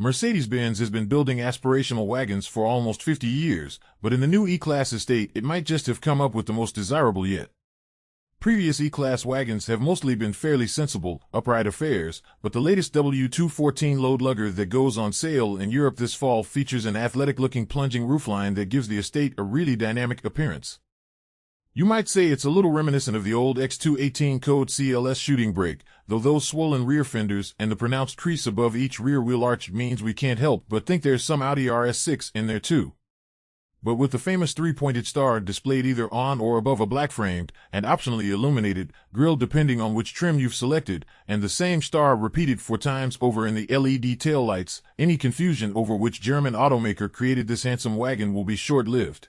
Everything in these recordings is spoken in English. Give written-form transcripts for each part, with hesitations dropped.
Mercedes-Benz has been building aspirational wagons for almost 50 years, but in the new E-Class estate it might just have come up with the most desirable yet. Previous E-Class wagons have mostly been fairly sensible, upright affairs, but the latest W214 load lugger that goes on sale in Europe this fall features an athletic-looking plunging roofline that gives the estate a really dynamic appearance. You might say it's a little reminiscent of the old X218 Code CLS shooting brake, though those swollen rear fenders and the pronounced crease above each rear wheel arch means we can't help but think there's some Audi RS6 in there too. But with the famous three-pointed star displayed either on or above a black-framed, and optionally illuminated, grille depending on which trim you've selected, and the same star repeated 4 times over in the LED taillights, any confusion over which German automaker created this handsome wagon will be short-lived.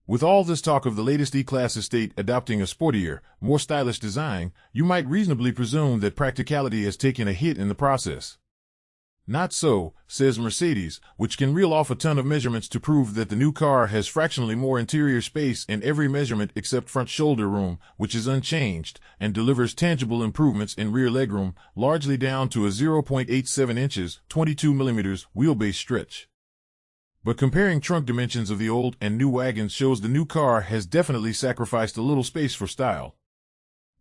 With all this talk of the latest E-Class estate adopting a sportier, more stylish design, you might reasonably presume that practicality has taken a hit in the process. Not so, says Mercedes, which can reel off a ton of measurements to prove that the new car has fractionally more interior space in every measurement except front shoulder room, which is unchanged, and delivers tangible improvements in rear legroom, largely down to a 0.87 inches, 22 millimeters wheelbase stretch. But comparing trunk dimensions of the old and new wagons shows the new car has definitely sacrificed a little space for style.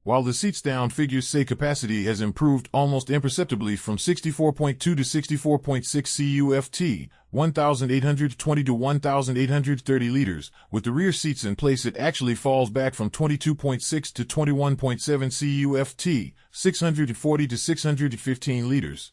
While the seats down figures say capacity has improved almost imperceptibly from 64.2 to 64.6 CUFT, 1,820 to 1,830 liters, with the rear seats in place it actually falls back from 22.6 to 21.7 CUFT, 640 to 615 liters.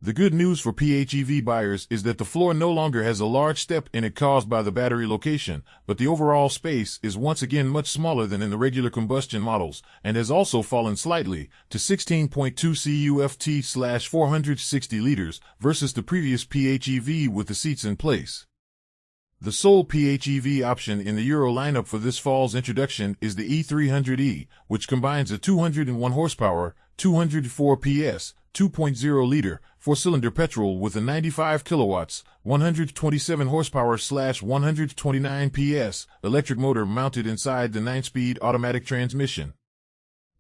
The good news for PHEV buyers is that the floor no longer has a large step in it caused by the battery location, but the overall space is once again much smaller than in the regular combustion models, and has also fallen slightly to 16.2 CUFT/460 liters versus the previous PHEV with the seats in place. The sole PHEV option in the Euro lineup for this fall's introduction is the E300e, which combines a 201 horsepower, 204 PS, 2.0-liter, 4-cylinder petrol with a 95 kilowatts, 127 horsepower/129 PS electric motor mounted inside the 9-speed automatic transmission.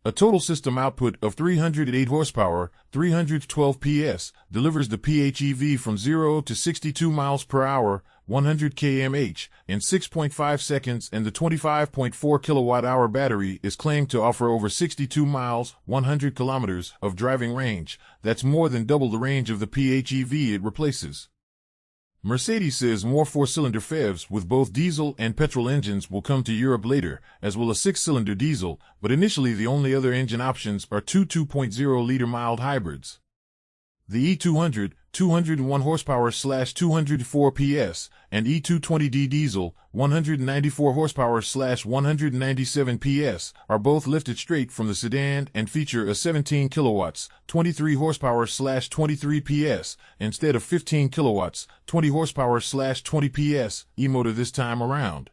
A total system output of 308 horsepower, 312 PS, delivers the PHEV from 0 to 62 miles per hour, 100 km/h, in 6.5 seconds, and the 25.4 kilowatt-hour battery is claimed to offer over 62 miles, 100 kilometers, of driving range. That's more than double the range of the PHEV it replaces. Mercedes says more 4-cylinder PHEVs with both diesel and petrol engines will come to Europe later, as will a 6-cylinder diesel, but initially the only other engine options are two 2.0-liter mild hybrids. The E200, 201 horsepower/204 PS, and E220D diesel, 194 horsepower/197 PS, are both lifted straight from the sedan and feature a 17 kilowatts, 23 horsepower/23 PS, instead of 15 kilowatts, 20 horsepower/20 PS, e-motor this time around.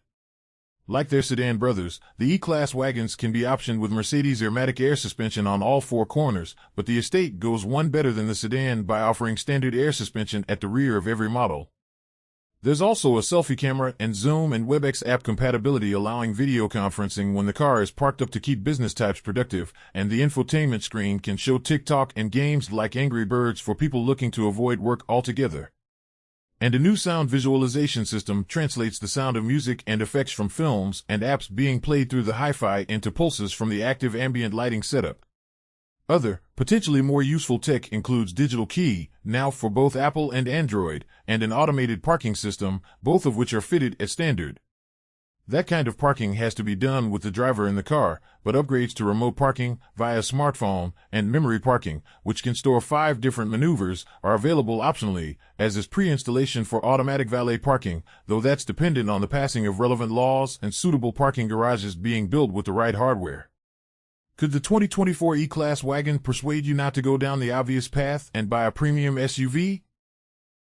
Like their sedan brothers, the E-Class wagons can be optioned with Mercedes Airmatic air suspension on all 4 corners, but the estate goes one better than the sedan by offering standard air suspension at the rear of every model. There's also a selfie camera and Zoom and WebEx app compatibility allowing video conferencing when the car is parked up to keep business types productive, and the infotainment screen can show TikTok and games like Angry Birds for people looking to avoid work altogether. And a new sound visualization system translates the sound of music and effects from films and apps being played through the hi-fi into pulses from the active ambient lighting setup. Other, potentially more useful tech includes digital key, now for both Apple and Android, and an automated parking system, both of which are fitted as standard. That kind of parking has to be done with the driver in the car, but upgrades to remote parking, via smartphone, and memory parking, which can store 5 different maneuvers, are available optionally, as is pre-installation for automatic valet parking, though that's dependent on the passing of relevant laws and suitable parking garages being built with the right hardware. Could the 2024 E-Class wagon persuade you not to go down the obvious path and buy a premium SUV?